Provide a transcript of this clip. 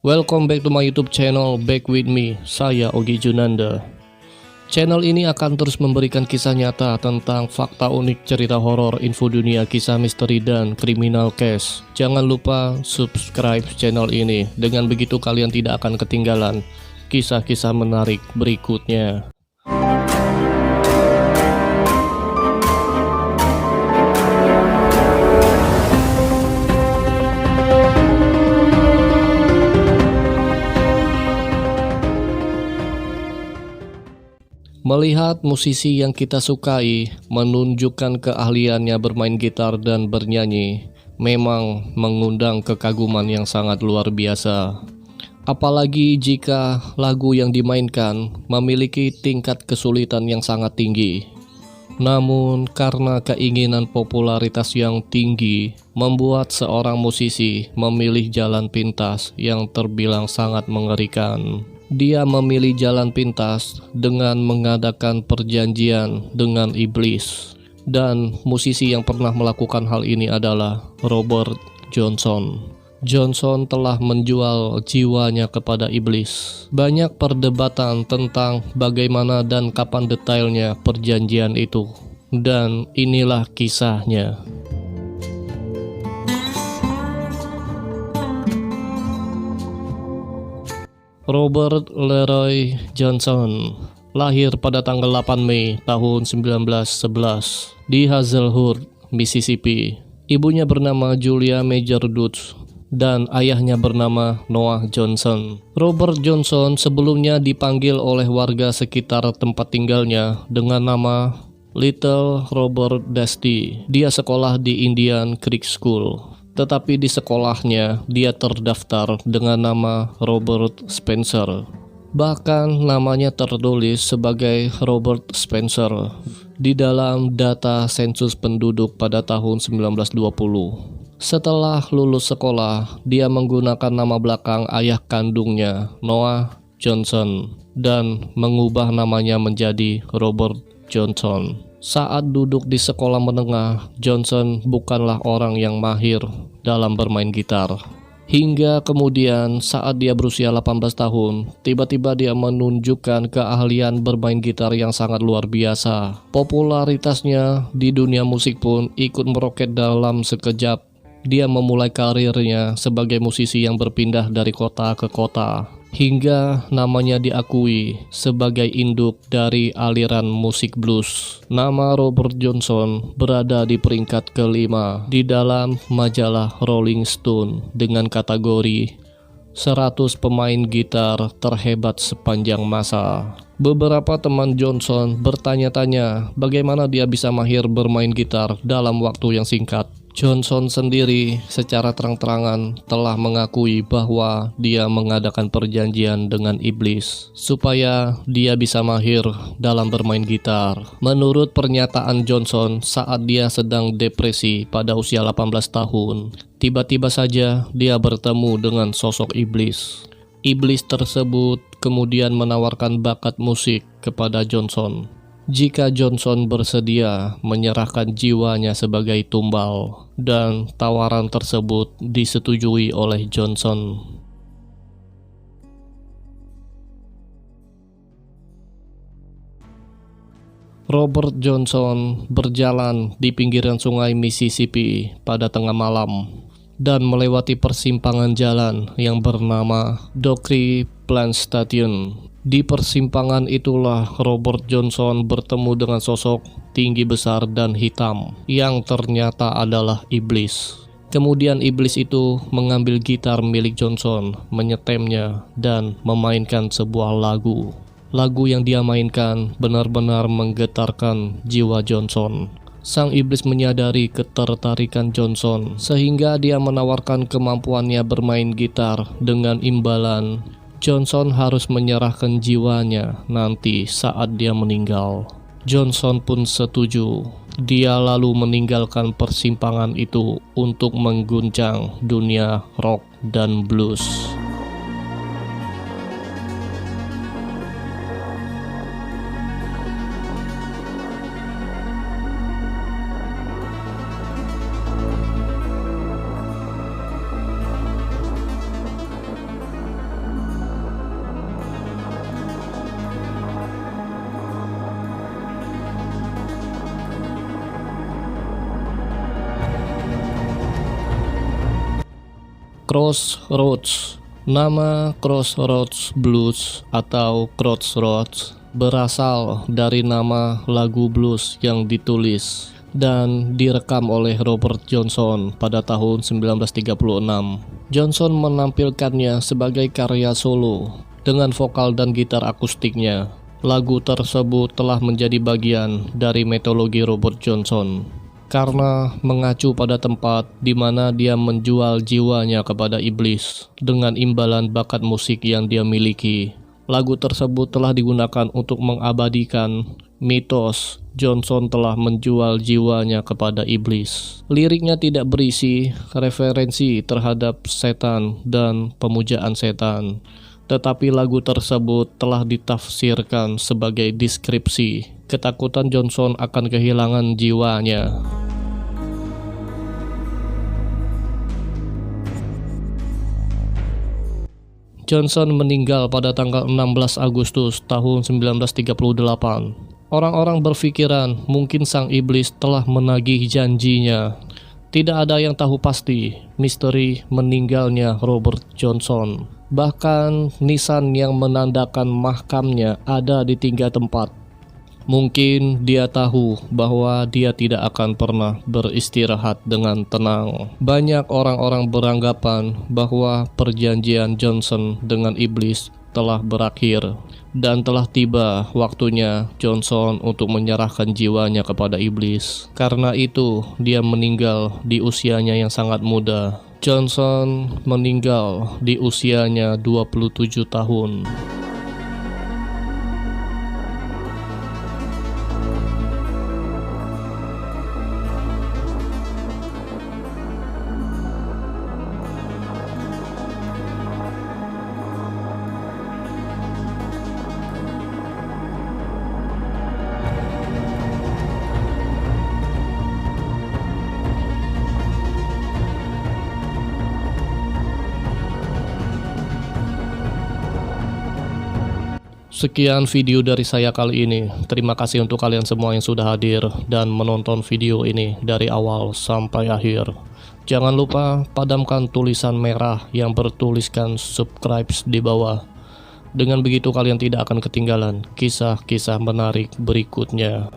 Welcome back to my YouTube channel, back with me, saya Ogi Junanda. Channel ini akan terus memberikan kisah nyata tentang fakta unik, cerita horor, info dunia, kisah misteri, dan kriminal case. Jangan lupa subscribe channel ini, dengan begitu kalian tidak akan ketinggalan kisah-kisah menarik berikutnya. Melihat musisi yang kita sukai menunjukkan keahliannya bermain gitar dan bernyanyi memang mengundang kekaguman yang sangat luar biasa. Apalagi jika lagu yang dimainkan memiliki tingkat kesulitan yang sangat tinggi. Namun karena keinginan popularitas yang tinggi membuat seorang musisi memilih jalan pintas yang terbilang sangat mengerikan. Dia memilih jalan pintas dengan mengadakan perjanjian dengan iblis. Dan musisi yang pernah melakukan hal ini adalah Robert Johnson. Johnson telah menjual jiwanya kepada iblis. Banyak perdebatan tentang bagaimana dan kapan detailnya perjanjian itu. Dan inilah kisahnya. Robert Leroy Johnson lahir pada tanggal 8 Mei tahun 1911 di Hazelwood, Mississippi. Ibunya bernama Julia Major Dutch dan ayahnya bernama Noah Johnson. Robert Johnson sebelumnya dipanggil oleh warga sekitar tempat tinggalnya dengan nama Little Robert Dusty. Dia sekolah di Indian Creek School. Tetapi di sekolahnya dia terdaftar dengan nama Robert Spencer. Bahkan namanya tertulis sebagai Robert Spencer di dalam data sensus penduduk pada tahun 1920. Setelah lulus sekolah, dia menggunakan nama belakang ayah kandungnya, Noah Johnson, dan mengubah namanya menjadi Robert Johnson. Saat duduk di sekolah menengah, Johnson bukanlah orang yang mahir dalam bermain gitar. Hingga kemudian saat dia berusia 18 tahun, tiba-tiba dia menunjukkan keahlian bermain gitar yang sangat luar biasa. Popularitasnya di dunia musik pun ikut meroket dalam sekejap. Dia memulai karirnya sebagai musisi yang berpindah dari kota ke kota, hingga namanya diakui sebagai induk dari aliran musik blues. Nama Robert Johnson berada di peringkat kelima di dalam majalah Rolling Stone dengan kategori 100 pemain gitar terhebat sepanjang masa. Beberapa teman Johnson bertanya-tanya bagaimana dia bisa mahir bermain gitar dalam waktu yang singkat. Johnson sendiri secara terang-terangan telah mengakui bahwa dia mengadakan perjanjian dengan iblis supaya dia bisa mahir dalam bermain gitar. Menurut pernyataan Johnson saat dia sedang depresi pada usia 18 tahun, tiba-tiba saja dia bertemu dengan sosok iblis. Iblis tersebut kemudian menawarkan bakat musik kepada Johnson. Jika Johnson bersedia menyerahkan jiwanya sebagai tumbal, dan tawaran tersebut disetujui oleh Johnson. Robert Johnson berjalan di pinggiran sungai Mississippi pada tengah malam dan melewati persimpangan jalan yang bernama Dockery Plantation. Di persimpangan itulah Robert Johnson bertemu dengan sosok tinggi besar dan hitam yang ternyata adalah iblis. Kemudian iblis itu mengambil gitar milik Johnson, menyetemnya, dan memainkan sebuah lagu. Lagu yang dia mainkan benar-benar menggetarkan jiwa Johnson. Sang iblis menyadari ketertarikan Johnson sehingga dia menawarkan kemampuannya bermain gitar dengan imbalan Johnson harus menyerahkan jiwanya nanti saat dia meninggal. Johnson pun setuju. Dia lalu meninggalkan persimpangan itu untuk mengguncang dunia rock dan blues. Crossroads. Nama Crossroads Blues atau Crossroads berasal dari nama lagu blues yang ditulis dan direkam oleh Robert Johnson pada tahun 1936. Johnson menampilkannya sebagai karya solo dengan vokal dan gitar akustiknya. Lagu tersebut telah menjadi bagian dari mitologi Robert Johnson karena mengacu pada tempat di mana dia menjual jiwanya kepada iblis dengan imbalan bakat musik yang dia miliki. Lagu tersebut telah digunakan untuk mengabadikan mitos Johnson telah menjual jiwanya kepada iblis. Liriknya tidak berisi referensi terhadap setan dan pemujaan setan, tetapi lagu tersebut telah ditafsirkan sebagai deskripsi ketakutan Johnson akan kehilangan jiwanya. Johnson meninggal pada tanggal 16 Agustus tahun 1938. Orang-orang berpikiran mungkin sang iblis telah menagih janjinya. Tidak ada yang tahu pasti misteri meninggalnya Robert Johnson. Bahkan nisan yang menandakan makamnya ada di 3 tempat. Mungkin dia tahu bahwa dia tidak akan pernah beristirahat dengan tenang. Banyak orang-orang beranggapan bahwa perjanjian Johnson dengan iblis telah berakhir dan telah tiba waktunya Johnson untuk menyerahkan jiwanya kepada iblis. Karena itu, dia meninggal di usianya yang sangat muda. Johnson meninggal di usianya 27 tahun. Sekian video dari saya kali ini. Terima kasih untuk kalian semua yang sudah hadir dan menonton video ini dari awal sampai akhir. Jangan lupa padamkan tulisan merah yang bertuliskan subscribe di bawah. Dengan begitu kalian tidak akan ketinggalan kisah-kisah menarik berikutnya.